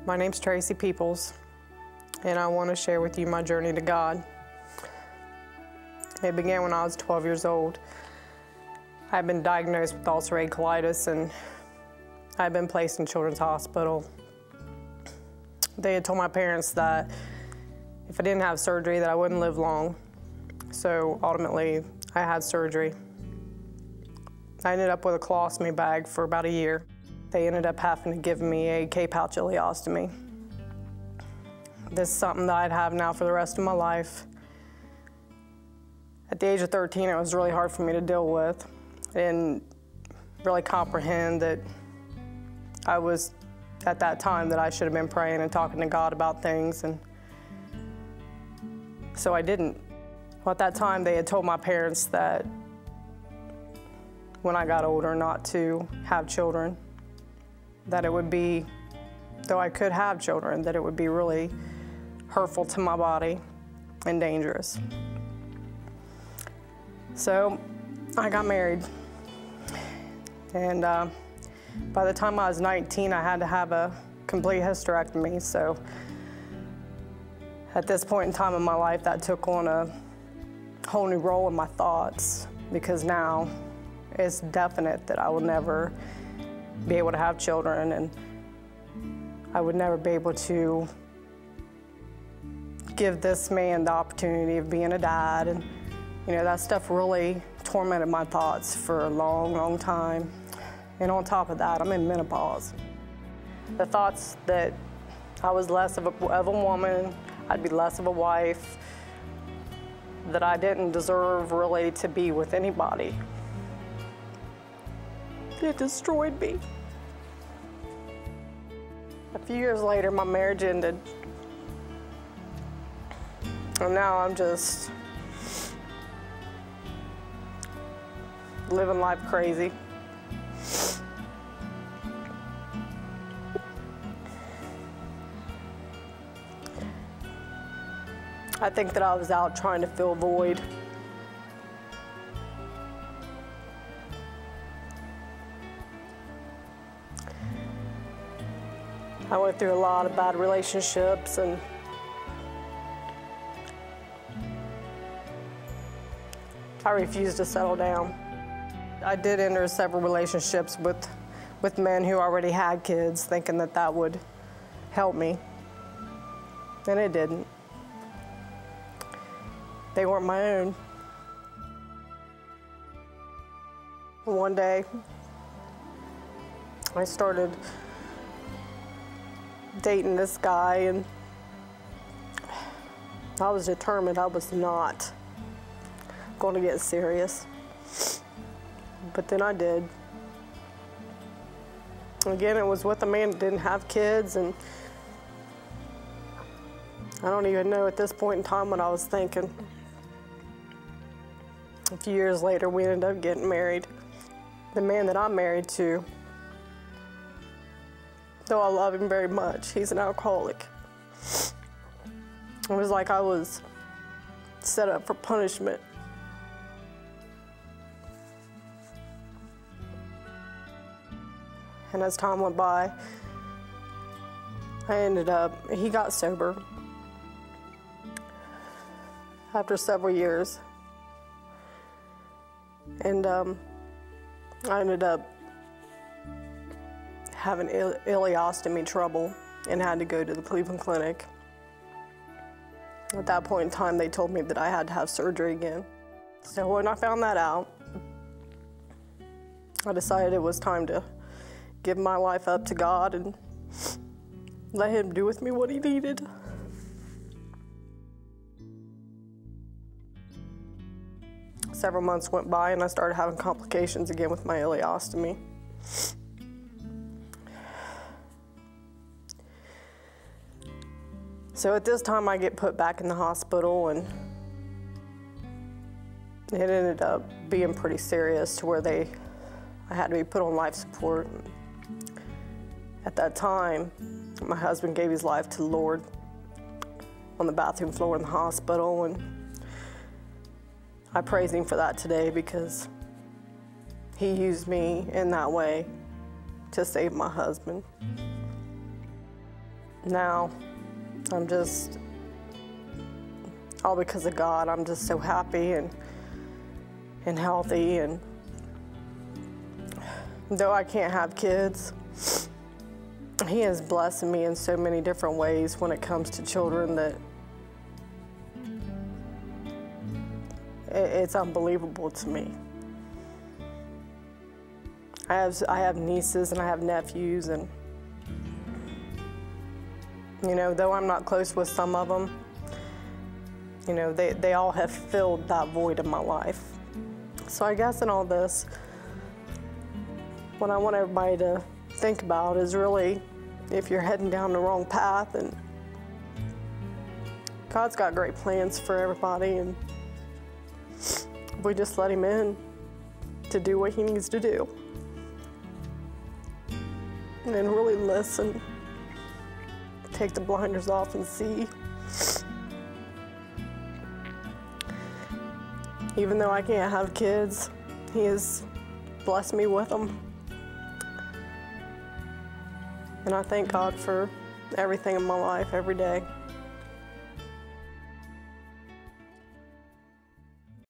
My name's Tracy and I want to share with you my journey to God. It began when I was 12 years old. I had been diagnosed with ulcerative colitis and I had been placed in Children's Hospital. They had told my parents that if I didn't have surgery that I wouldn't live long. So ultimately, I had surgery. I ended up with a colostomy bag for about a year. They ended up having to give me a K-pouch ileostomy. This is something that I'd have now for the rest of my life. At the age of 13, it was really hard for me to deal with. I didn't really comprehend that I was, at that time, that I should have been praying and talking to God about things, and so I didn't. Well, at that time, they had told my parents that when I got older not to have children, that it would be, though I could have children, that it would be really hurtful to my body and dangerous. So I got married, and by the time I was 19, I had to have a complete hysterectomy. So at this point in time in my life, that took on a whole new role in my thoughts, because now it's definite that I will never be able to have children, and I would never be able to give this man the opportunity of being a dad. And you know, that stuff really tormented my thoughts for a long, long time. And on top of that, I'm in menopause. The thoughts that I was less of a woman, I'd be less of a wife, that I didn't deserve really to be with anybody. It destroyed me. A few years later, my marriage ended. And now I'm just living life crazy. I think that I was out trying to fill a void. I went through a lot of bad relationships, and I refused to settle down. I did enter several relationships with men who already had kids, thinking that that would help me, and it didn't. They weren't my own. One day, I started dating this guy, and I was determined I was not going to get serious. But then I did. Again, it was with a man that didn't have kids, and I don't even know at this point in time what I was thinking. A few years later, we ended up getting married. The man that I'm married to, though I love him very much, he's an alcoholic. It was like I was set up for punishment. And as time went by, he got sober after several years. And I ended up having ileostomy trouble and had to go to the Cleveland Clinic. At that point in time, they told me that I had to have surgery again. So when I found that out, I decided it was time to give my life up to God and let Him do with me what He needed. Several months went by and I started having complications again with my ileostomy. So at this time, I get put back in the hospital, and it ended up being pretty serious to where I had to be put on life support. At that time, my husband gave his life to the Lord on the bathroom floor in the hospital, and I praise Him for that today, because He used me in that way to save my husband. now I'm just, all because of God, I'm just so happy and healthy. And though I can't have kids, He is blessing me in so many different ways when it comes to children that it's unbelievable to me. I have nieces and I have nephews, and you know, though I'm not close with some of them, you know, they all have filled that void in my life. So I guess in all this, what I want everybody to think about is really, if you're heading down the wrong path, and God's got great plans for everybody, and we just let Him in to do what He needs to do. And then really listen, take the blinders off and see. Even though I can't have kids, He has blessed me with them. And I thank God for everything in my life every day.